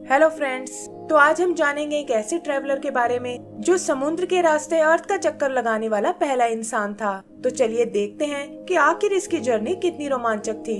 Hello friends, तो आज हम जानेंगे एक ऐसे ट्रैवलर के बारे में जो समुद्र के रास्ते अर्थ का चक्कर लगाने वाला पहला इंसान था। तो चलिए देखते हैं कि आखिर इसकी जर्नी कितनी रोमांचक थी।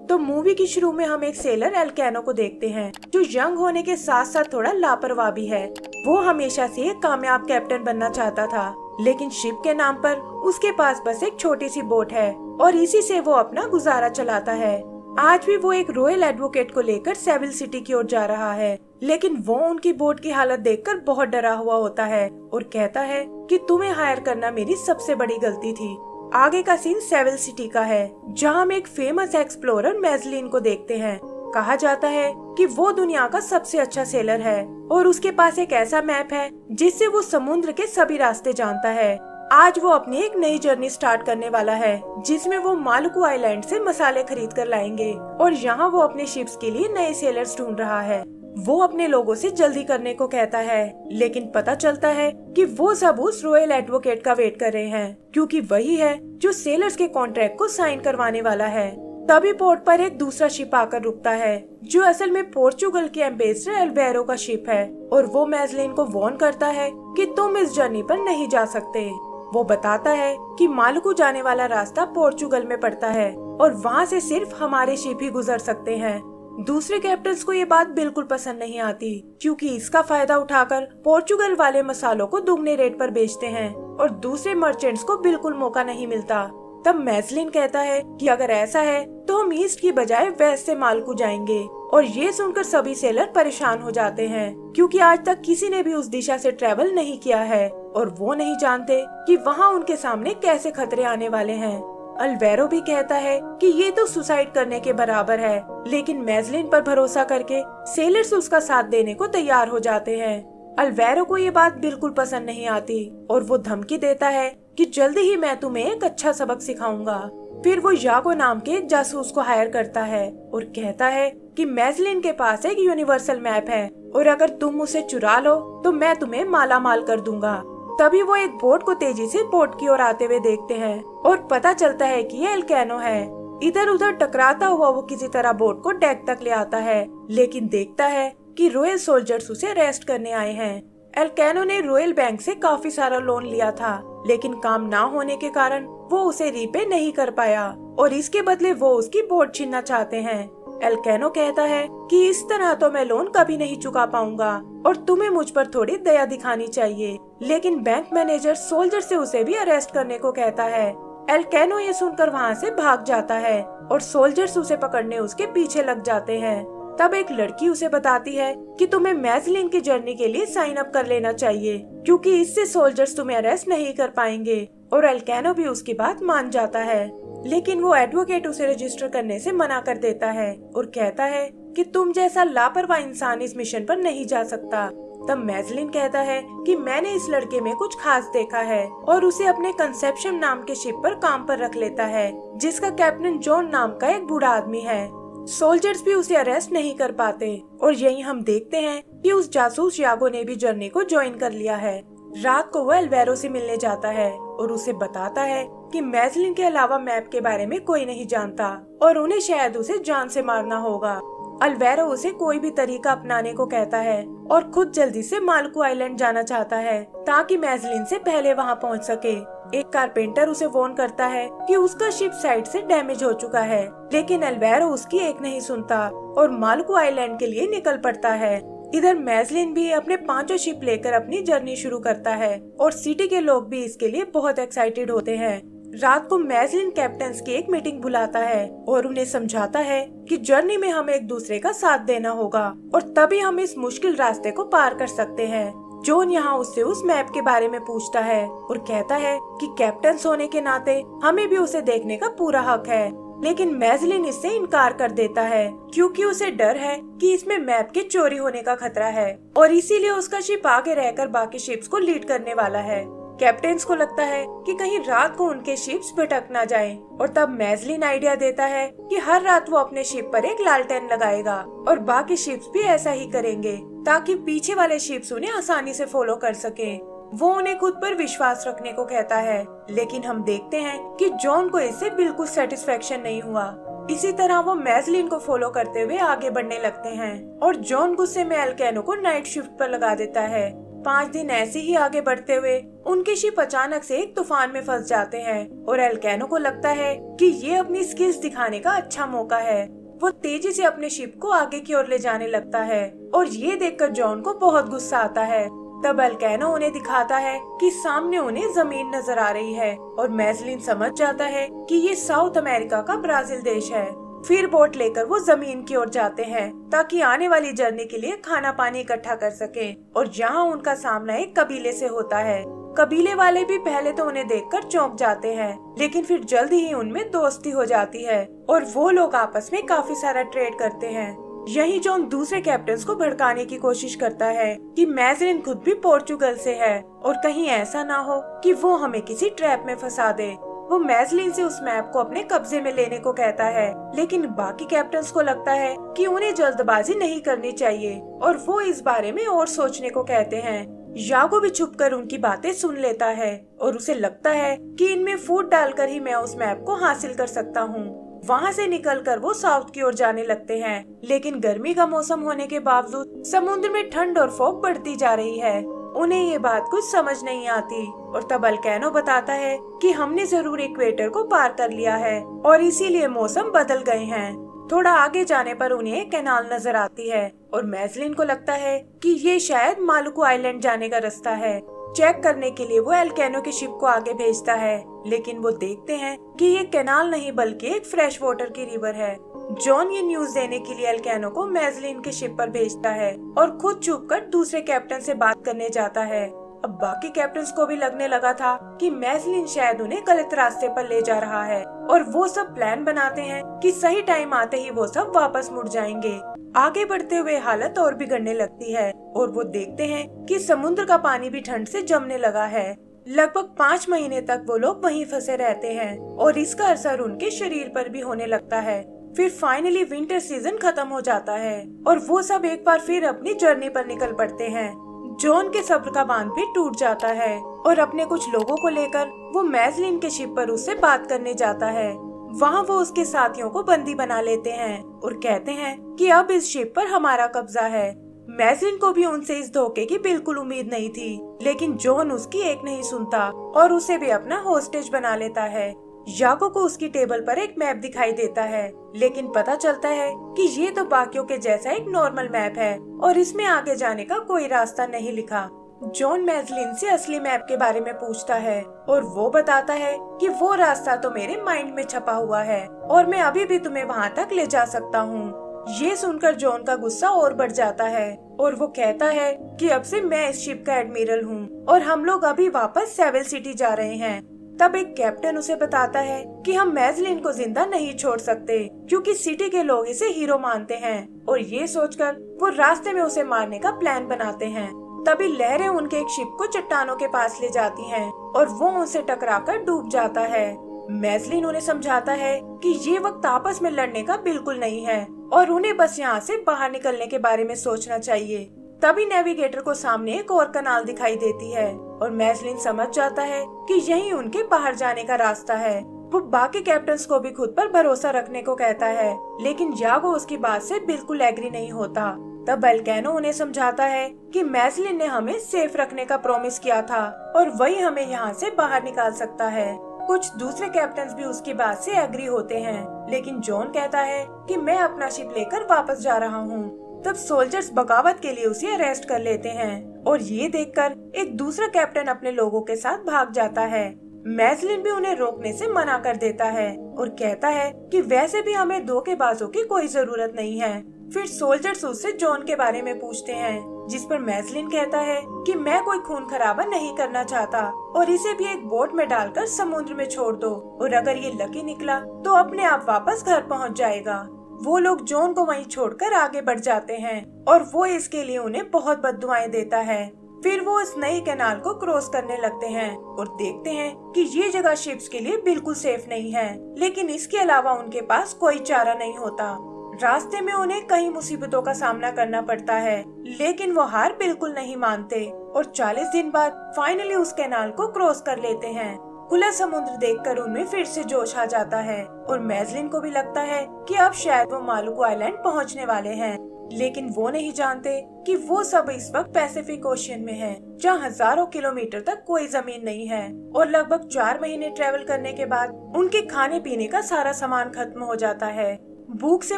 तो मूवी की शुरू में हम एक सेलर एल्केनो को देखते हैं जो यंग होने के साथ साथ थोड़ा लापरवाह भी है। वो हमेशा से एक कामयाब कैप्टन बनना चाहता था, लेकिन शिप के नाम पर उसके पास बस एक छोटी सी बोट है और इसी से वो अपना गुजारा चलाता है। आज भी वो एक रॉयल एडवोकेट को लेकर सेविल सिटी की ओर जा रहा है, लेकिन वो उनकी बोट की हालत देखकर बहुत डरा हुआ होता है और कहता है कि तुम्हें हायर करना मेरी सबसे बड़ी गलती थी। आगे का सीन सेविल सिटी का है, जहां हम एक फेमस एक्सप्लोरर मैजलिन को देखते हैं। कहा जाता है कि वो दुनिया का सबसे अच्छा सेलर है और उसके पास एक ऐसा मैप है जिससे वो समुद्र के सभी रास्ते जानता है। आज वो अपनी एक नई जर्नी स्टार्ट करने वाला है, जिसमें वो मालुकू आइलैंड से मसाले खरीद कर लाएंगे और यहाँ वो अपने शिप्स के लिए नए सेलर्स ढूंढ रहा है। वो अपने लोगों से जल्दी करने को कहता है, लेकिन पता चलता है कि वो सब उस रॉयल एडवोकेट का वेट कर रहे हैं, क्योंकि वही है जो सेलर्स के कॉन्ट्रैक्ट को साइन करवाने वाला है। तभी पोर्ट पर एक दूसरा शिप आकर रुकता है, जो असल में पोर्चुगल के एम्बेसडर अल्वेरो का शिप है, और वो मैजलिन को वार्न करता है कि तुम इस जर्नी पर नहीं जा सकते। वो बताता है कि मालुकू जाने वाला रास्ता पोर्चुगल में पड़ता है और वहाँ से सिर्फ हमारे शिप ही गुजर सकते हैं। दूसरे कैप्टन्स को ये बात बिल्कुल पसंद नहीं आती, क्योंकि इसका फायदा उठाकर पोर्चुगल वाले मसालों को दुगने रेट पर बेचते हैं और दूसरे मर्चेंट्स को बिल्कुल मौका नहीं मिलता। तब मैजलिन कहता है कि अगर ऐसा है तो हम ईस्ट की बजाय वेस्ट से मालुकू जाएंगे, और ये सुनकर सभी सेलर परेशान हो जाते हैं, क्योंकि आज तक किसी ने भी उस दिशा से ट्रेवल नहीं किया है और वो नहीं जानते कि वहाँ उनके सामने कैसे खतरे आने वाले हैं। अल्वेरो भी कहता है कि ये तो सुसाइड करने के बराबर है, लेकिन मैजलिन पर भरोसा करके सेलर्स उसका साथ देने को तैयार हो जाते हैं। अल्वेरो को ये बात बिल्कुल पसंद नहीं आती और वो धमकी देता है कि जल्दी ही मैं तुम्हें एक अच्छा सबक सिखाऊंगा। फिर वो यागो नाम के एक जासूस को हायर करता है और कहता है कि मैजलिन के पास एक यूनिवर्सल मैप है और अगर तुम उसे चुरा लो तो मैं तुम्हें माला माल कर दूंगा। तभी वो एक बोट को तेजी से पोर्ट की ओर आते हुए देखते हैं और पता चलता है कि ये एल्केनो है। इधर उधर टकराता हुआ वो किसी तरह बोट को डेक तक ले आता है, लेकिन देखता है कि रॉयल सोल्जर्स उसे अरेस्ट करने आए हैं। एल्केनो ने रॉयल बैंक से काफी सारा लोन लिया था, लेकिन काम ना होने के कारण वो उसे रीपे नहीं कर पाया और इसके बदले वो उसकी बोट छीनना चाहते हैं। एल्केनो कहता है कि इस तरह तो मैं लोन कभी नहीं चुका पाऊंगा और तुम्हें मुझ पर थोड़ी दया दिखानी चाहिए, लेकिन बैंक मैनेजर सोल्जर से उसे भी अरेस्ट करने को कहता है। एल्केनो ये सुनकर वहाँ से भाग जाता है और सोल्जर्स उसे पकड़ने उसके पीछे लग जाते हैं। तब एक लड़की उसे बताती है कि तुम्हें मैजलिन की जर्नी के लिए साइन अप कर लेना चाहिए, क्योंकि इससे सोल्जर्स तुम्हें अरेस्ट नहीं कर पाएंगे, और एल्केनो भी उसकी बात मान जाता है। लेकिन वो एडवोकेट उसे रजिस्टर करने से मना कर देता है और कहता है कि तुम जैसा लापरवाह इंसान इस मिशन पर नहीं जा सकता। तब मैजलिन कहता है कि मैंने इस लड़के में कुछ खास देखा है और उसे अपने कंसेप्शन नाम के शिप पर काम पर रख लेता है, जिसका कैप्टन जॉन नाम का एक बूढ़ा आदमी है। सोल्जर्स भी उसे अरेस्ट नहीं कर पाते और यही हम देखते हैं कि उस जासूस यागो ने भी जर्नी को ज्वाइन कर लिया है। रात को वो अल्वेरो से मिलने जाता है और उसे बताता है कि मैजलिन के अलावा मैप के बारे में कोई नहीं जानता और उन्हें शायद उसे जान से मारना होगा। अल्वेरो उसे कोई भी तरीका अपनाने को कहता है और खुद जल्दी से मालुकू आइलैंड जाना चाहता है ताकि मैजलिन से पहले वहां पहुंच सके। एक कारपेंटर उसे वार्न करता है कि उसका शिप साइड से डैमेज हो चुका है, लेकिन अल्वेरो उसकी एक नहीं सुनता और मालुकू आइलैंड के लिए निकल पड़ता है। इधर मैजलिन भी अपने 5 शिप लेकर अपनी जर्नी शुरू करता है और सिटी के लोग भी इसके लिए बहुत एक्साइटेड होते हैं। रात को मैजलिन कैप्टन्स की एक मीटिंग बुलाता है और उन्हें समझाता है कि जर्नी में हमें एक दूसरे का साथ देना होगा और तभी हम इस मुश्किल रास्ते को पार कर सकते हैं। जॉन यहाँ उससे उस मैप के बारे में पूछता है और कहता है कि कैप्टन्स होने के नाते हमें भी उसे देखने का पूरा हक है, लेकिन मैजलिन इससे इनकार कर देता है, क्योंकि उसे डर है कि इसमें मैप के चोरी होने का खतरा है और इसीलिए उसका शिप आगे रहकर बाकी शिप्स को लीड करने वाला है। कैप्टन्स को लगता है कि कहीं रात को उनके शिप्स भटक ना जाएं, और तब मैजलिन आइडिया देता है कि हर रात वो अपने शिप पर एक लालटेन लगाएगा और बाकी शिप्स भी ऐसा ही करेंगे, ताकि पीछे वाले शिप्स उन्हें आसानी से फॉलो कर सके। वो उन्हें खुद पर विश्वास रखने को कहता है, लेकिन हम देखते हैं कि जॉन को इससे बिल्कुल सेटिस्फेक्शन नहीं हुआ। इसी तरह वो मैजलिन को फॉलो करते हुए आगे बढ़ने लगते हैं और जॉन गुस्से में एल्केनो को नाइट शिफ्ट पर लगा देता है। 5 दिन ऐसे ही आगे बढ़ते हुए उनके शिप अचानक से एक तूफान में फंस जाते हैं और एल्केनो को लगता है कि ये अपनी स्किल्स दिखाने का अच्छा मौका है। वो तेजी से अपने शिप को आगे की ओर ले जाने लगता है और ये देखकर जॉन को बहुत गुस्सा आता है। तब एल्केनो उन्हें दिखाता है कि सामने उन्हें जमीन नजर आ रही है और मैजलिन समझ जाता है कि ये साउथ अमेरिका का ब्राजील देश है। फिर बोट लेकर वो जमीन की ओर जाते हैं ताकि आने वाली जर्नी के लिए खाना पानी इकट्ठा कर सके और यहाँ उनका सामना एक कबीले से होता है। कबीले वाले भी पहले तो उन्हें देखकर चौंक जाते हैं, लेकिन फिर जल्दी ही उनमें दोस्ती हो जाती है और वो लोग आपस में काफी सारा ट्रेड करते हैं। यही जॉन दूसरे कैप्टन को भड़काने की कोशिश करता है कि मैजलिन खुद भी पोर्चुगल से है और कहीं ऐसा ना हो कि वो हमें किसी ट्रैप में फंसा दे। वो मैजलिन से उस मैप को अपने कब्जे में लेने को कहता है, लेकिन बाकी कैप्टन्स को लगता है कि उन्हें जल्दबाजी नहीं करनी चाहिए और वो इस बारे में और सोचने को कहते हैं। यागो भी छुपकर उनकी बातें सुन लेता है और उसे लगता है कि इनमें फूड डालकर ही मैं उस मैप को हासिल कर सकता हूँ। वहाँ से निकलकर वो साउथ की ओर जाने लगते हैं, लेकिन गर्मी का मौसम होने के बावजूद समुद्र में ठंड और फॉग बढ़ती जा रही है। उन्हें ये बात कुछ समझ नहीं आती और तब एल्केनो बताता है कि हमने जरूर इक्वेटर को पार कर लिया है और इसीलिए मौसम बदल गए हैं। थोड़ा आगे जाने पर उन्हें एक कैनाल नजर आती है और मैजलिन को लगता है कि ये शायद मालुकू आइलैंड जाने का रास्ता है। चेक करने के लिए वो एल्केनो की शिप को आगे भेजता है, लेकिन वो देखते हैं कि ये कैनाल नहीं बल्कि एक फ्रेश वाटर की रिवर है। जॉन ये न्यूज देने के लिए एल्केनो को मैजलिन के शिप पर भेजता है और खुद छुपकर दूसरे कैप्टन से बात करने जाता है। अब बाकी कैप्टन्स को भी लगने लगा था कि मैजलिन शायद उन्हें गलत रास्ते पर ले जा रहा है और वो सब प्लान बनाते हैं कि सही टाइम आते ही वो सब वापस मुड़ जाएंगे। आगे बढ़ते हुए हालत और बिगड़ने लगती है और वो देखते हैं कि समुद्र का पानी भी ठंड से जमने लगा है। लगभग 5 महीने तक वो लोग वहीं फंसे रहते हैं और इसका असर उनके शरीर पर भी होने लगता है। फिर फाइनली विंटर सीजन खत्म हो जाता है और वो सब एक बार फिर अपनी जर्नी पर निकल पड़ते हैं। जॉन के सब्र का बांध भी टूट जाता है और अपने कुछ लोगों को लेकर वो मैजलिन के शिप पर उससे बात करने जाता है। वहाँ वो उसके साथियों को बंदी बना लेते हैं और कहते हैं कि अब इस शिप पर हमारा कब्जा है। मैजलिन को भी उनसे इस धोखे की बिल्कुल उम्मीद नहीं थी, लेकिन जॉन उसकी एक नहीं सुनता और उसे भी अपना होस्टेज बना लेता है। यागो को उसकी टेबल पर एक मैप दिखाई देता है, लेकिन पता चलता है कि ये तो बाकियों के जैसा एक नॉर्मल मैप है और इसमें आगे जाने का कोई रास्ता नहीं लिखा। जॉन मैजलिन से असली मैप के बारे में पूछता है और वो बताता है कि वो रास्ता तो मेरे माइंड में छपा हुआ है और मैं अभी भी तुम्हें वहाँ तक ले जा सकता हूँ। ये सुनकर जॉन का गुस्सा और बढ़ जाता है और वो कहता है कि अब से मैं इस शिप का एडमिरल हूँ और हम लोग अभी वापस सेवल सिटी जा रहे हैं। तब एक कैप्टन उसे बताता है कि हम मैजलिन को जिंदा नहीं छोड़ सकते क्योंकि सिटी के लोग इसे हीरो मानते हैं और ये सोचकर वो रास्ते में उसे मारने का प्लान बनाते हैं। तभी लहरें उनके एक शिप को चट्टानों के पास ले जाती हैं और वो उनसे टकराकर डूब जाता है। मैजलिन उन्हें समझाता है कि ये वक्त आपस में लड़ने का बिल्कुल नहीं है और उन्हें बस यहाँ से बाहर निकलने के बारे में सोचना चाहिए। तभी नेविगेटर को सामने एक और कनाल दिखाई देती है और मैजलिन समझ जाता है कि यही उनके बाहर जाने का रास्ता है। वो बाकी कैप्टन्स को भी खुद पर भरोसा रखने को कहता है, लेकिन यागो उसकी बात से बिल्कुल एग्री नहीं होता। तब एल्केनो उन्हें समझाता है कि मैजलिन ने हमें सेफ रखने का प्रॉमिस किया था और वही हमें यहाँ से बाहर निकाल सकता है। कुछ दूसरे कैप्टन्स भी उसकी बात से एग्री होते हैं, लेकिन जॉन कहता है कि मैं अपना शिप लेकर वापस जा रहा हूँ। तब सोल्जर्स बगावत के लिए उसे अरेस्ट कर लेते हैं और ये देखकर एक दूसरा कैप्टन अपने लोगों के साथ भाग जाता है। मैजलिन भी उन्हें रोकने से मना कर देता है और कहता है कि वैसे भी हमें धोखेबाजों की कोई जरूरत नहीं है। फिर सोल्जर्स उससे जॉन के बारे में पूछते हैं, जिस पर मैजलिन कहता है कि मैं कोई खून खराबा नहीं करना चाहता और इसे भी एक बोट में डालकर समुद्र में छोड़ दो और अगर ये लकी निकला तो अपने आप वापस घर पहुंच जाएगा। वो लोग जॉन को वहीं छोड़कर आगे बढ़ जाते हैं और वो इसके लिए उन्हें बहुत बद्दुआएं देता है। फिर वो इस नई कैनाल को क्रॉस करने लगते हैं और देखते हैं कि ये जगह शिप्स के लिए बिल्कुल सेफ नहीं है, लेकिन इसके अलावा उनके पास कोई चारा नहीं होता। रास्ते में उन्हें कई मुसीबतों का सामना करना पड़ता है, लेकिन वो हार बिल्कुल नहीं मानते और 40 दिन बाद फाइनली उस कैनाल को क्रॉस कर लेते हैं। खुला समुद्र देखकर उनमें फिर से जोश आ जाता है और मैजलिन को भी लगता है कि अब शायद वो मालुकू आइलैंड पहुंचने वाले हैं, लेकिन वो नहीं जानते कि वो सब इस वक्त पैसिफिक ओशियन में है, जहाँ हजारों किलोमीटर तक कोई जमीन नहीं है। और लगभग 4 महीने ट्रेवल करने के बाद उनके खाने पीने का सारा सामान खत्म हो जाता है। भूख से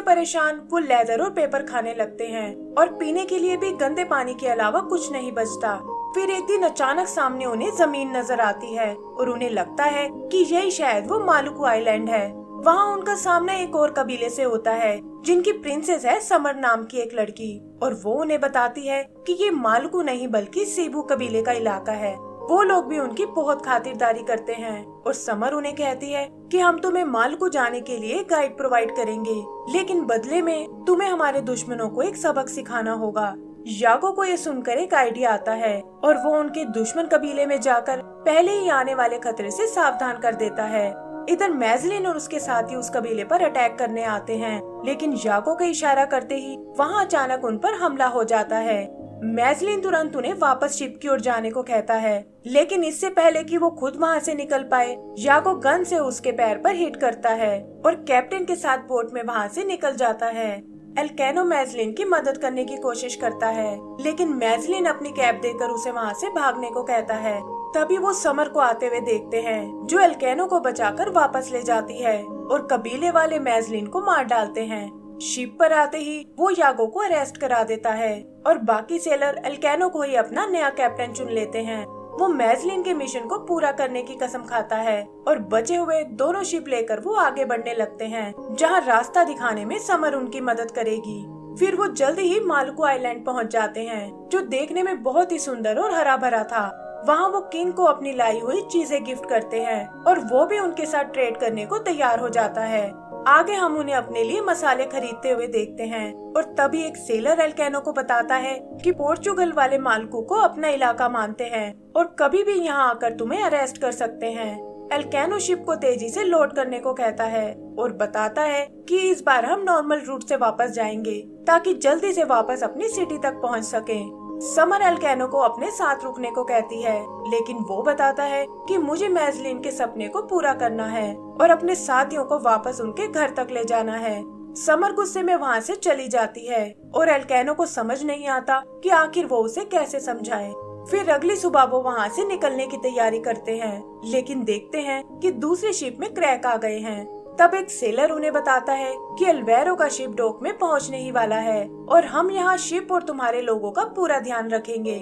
परेशान वो लेदर और पेपर खाने लगते हैं और पीने के लिए भी गंदे पानी के अलावा कुछ नहीं बचता। फिर एक दिन अचानक सामने उन्हें जमीन नजर आती है और उन्हें लगता है कि यही शायद वो मालुकू आइलैंड है। वहाँ उनका सामना एक और कबीले से होता है जिनकी प्रिंसेस है समर नाम की एक लड़की, और वो उन्हें बताती है कि ये मालुकू नहीं बल्कि सीबू कबीले का इलाका है। वो लोग भी उनकी बहुत खातिरदारी करते हैं और समर उन्हें कहती है कि हम तुम्हें मालुकू जाने के लिए गाइड प्रोवाइड करेंगे, लेकिन बदले में तुम्हें हमारे दुश्मनों को एक सबक सिखाना होगा। यागो को ये सुनकर एक आइडिया आता है और वो उनके दुश्मन कबीले में जाकर पहले ही आने वाले खतरे से सावधान कर देता है। इधर मैजलिन और उसके साथी उस कबीले पर अटैक करने आते हैं, लेकिन यागो का इशारा करते ही वहाँ अचानक उन पर हमला हो जाता है। मैजलिन तुरंत उन्हें वापस शिप की ओर जाने को कहता है, लेकिन इससे पहले कि वो खुद वहाँ से निकल पाए, यागो गन से उसके पैर पर हिट करता है और कैप्टन के साथ बोट में वहाँ से निकल जाता है। एल्केनो मैजलिन की मदद करने की कोशिश करता है, लेकिन मैजलिन अपनी कैप देकर उसे वहाँ से भागने को कहता है। तभी वो समर को आते हुए देखते हैं, जो एल्केनो को बचाकर वापस ले जाती है और कबीले वाले मैजलिन को मार डालते हैं। शिप पर आते ही वो यागो को अरेस्ट करा देता है और बाकी सेलर एल्केनो को ही अपना नया कैप्टन चुन लेते हैं। वो मैजलिन के मिशन को पूरा करने की कसम खाता है और बचे हुए दोनों शिप लेकर वो आगे बढ़ने लगते हैं, जहाँ रास्ता दिखाने में समर उनकी मदद करेगी। फिर वो जल्दी ही मालुकू आइलैंड पहुँच जाते हैं, जो देखने में बहुत ही सुंदर और हरा भरा था। वहाँ वो किंग को अपनी लाई हुई चीजें गिफ्ट करते हैं और वो भी उनके साथ ट्रेड करने को तैयार हो जाता है। आगे हम उन्हें अपने लिए मसाले खरीदते हुए देखते हैं और तभी एक सेलर एल्केनो को बताता है कि पोर्चुगल वाले मालुकू को अपना इलाका मानते हैं और कभी भी यहाँ आकर तुम्हें अरेस्ट कर सकते हैं। एल्केनो शिप को तेजी से लोड करने को कहता है और बताता है कि इस बार हम नॉर्मल रूट से वापस जाएंगे ताकि जल्दी से वापस अपनी सिटी तक पहुँच सकें। समर एल्केनो को अपने साथ रुकने को कहती है, लेकिन वो बताता है कि मुझे मैजलिन के सपने को पूरा करना है और अपने साथियों को वापस उनके घर तक ले जाना है। समर गुस्से में वहाँ से चली जाती है और एल्केनो को समझ नहीं आता कि आखिर वो उसे कैसे समझाए। फिर अगली सुबह वो वहाँ से निकलने की तैयारी करते हैं, लेकिन देखते हैं कि दूसरी शिप में क्रैक आ गए हैं। तब एक सेलर उन्हें बताता है कि अल्वेरो का शिप डॉक में पहुंचने ही वाला है और हम यहाँ शिप और तुम्हारे लोगों का पूरा ध्यान रखेंगे।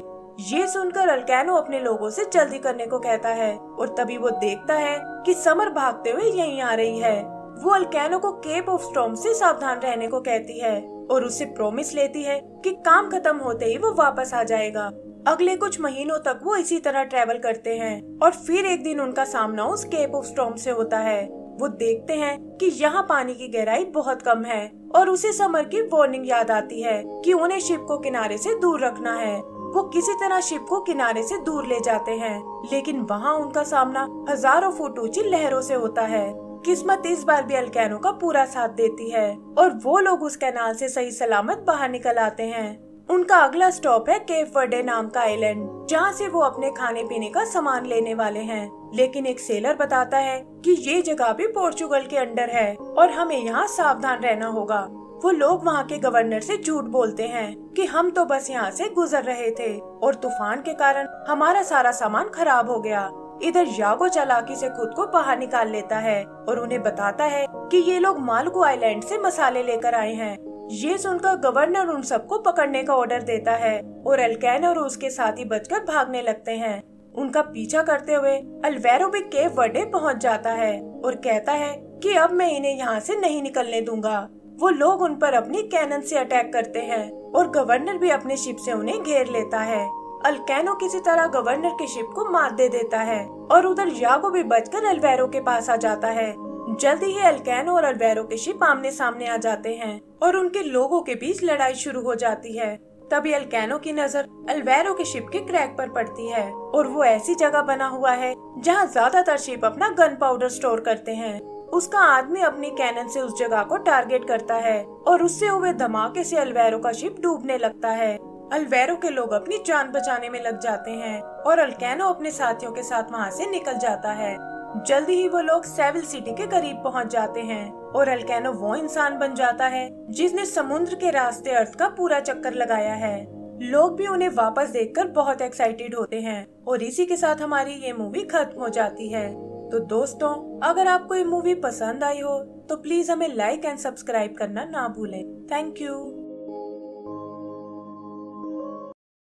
ये सुनकर एल्केनो अपने लोगों से जल्दी करने को कहता है और तभी वो देखता है कि समर भागते हुए यहीं आ रही है। वो एल्केनो को केप ऑफ स्टॉर्म से सावधान रहने को कहती है और उससे प्रॉमिस लेती है कि काम खत्म होते ही वो वापस आ जाएगा। अगले कुछ महीनों तक वो इसी तरह ट्रेवल करते हैं और फिर एक दिन उनका सामना उस केप ऑफ स्टॉर्म से होता है। वो देखते हैं कि यहाँ पानी की गहराई बहुत कम है और उसे समर की वार्निंग याद आती है कि उन्हें शिप को किनारे से दूर रखना है। वो किसी तरह शिप को किनारे से दूर ले जाते हैं, लेकिन वहाँ उनका सामना हजारों फुट ऊंची लहरों से होता है। किस्मत इस बार भी एल्केनो का पूरा साथ देती है और वो लोग उस कैनाल से सही सलामत बाहर निकल आते हैं। उनका अगला स्टॉप है केप वर्डे नाम का आइलैंड, जहाँ से वो अपने खाने पीने का सामान लेने वाले हैं। लेकिन एक सेलर बताता है कि ये जगह भी पोर्चुगल के अंडर है और हमें यहाँ सावधान रहना होगा। वो लोग वहाँ के गवर्नर से झूठ बोलते हैं कि हम तो बस यहाँ से गुजर रहे थे और तूफान के कारण हमारा सारा सामान खराब हो गया। इधर यागो चालाकी से खुद को बाहर निकाल लेता है और उन्हें बताता है कि ये लोग मालुकू आइलैंड से मसाले लेकर आए हैं। ये सुनकर गवर्नर उन सबको पकड़ने का ऑर्डर देता है और एल्केनो और उसके साथी बचकर भागने लगते हैं। उनका पीछा करते हुए अल्वेरो भी केप वर्डे पहुंच जाता है और कहता है कि अब मैं इन्हें यहाँ से नहीं निकलने दूंगा। वो लोग उन पर अपनी कैनन से अटैक करते हैं और गवर्नर भी अपने शिप से उन्हें घेर लेता है। एल्केनो किसी तरह गवर्नर के शिप को मार दे देता है और उधर यागो भी बचकर अल्वेरो के पास आ जाता है। जल्दी ही एल्केनो और अल्वेरो के शिप आमने सामने आ जाते हैं और उनके लोगों के बीच लड़ाई शुरू हो जाती है। तभी एल्केनो की नजर अल्वेरो के शिप के क्रैक पर पड़ती है और वो ऐसी जगह बना हुआ है जहाँ ज्यादातर शिप अपना गन पाउडर स्टोर करते हैं। उसका आदमी अपनी कैनन से उस जगह को टारगेट करता है और उससे हुए धमाके से अल्वेरो का शिप डूबने लगता है। अल्वेरो के लोग अपनी जान बचाने में लग जाते हैं और एल्केनो अपने साथियों के साथ वहाँ से निकल जाता है। जल्दी ही वो लोग सेविल सिटी के करीब पहुंच जाते हैं और अल्केनो वो इंसान बन जाता है जिसने समुद्र के रास्ते अर्थ का पूरा चक्कर लगाया है। लोग भी उन्हें वापस देखकर बहुत एक्साइटेड होते हैं और इसी के साथ हमारी ये मूवी खत्म हो जाती है। तो दोस्तों, अगर आपको ये मूवी पसंद आई हो तो प्लीज हमें लाइक एंड सब्सक्राइब करना ना भूलें। Thank you.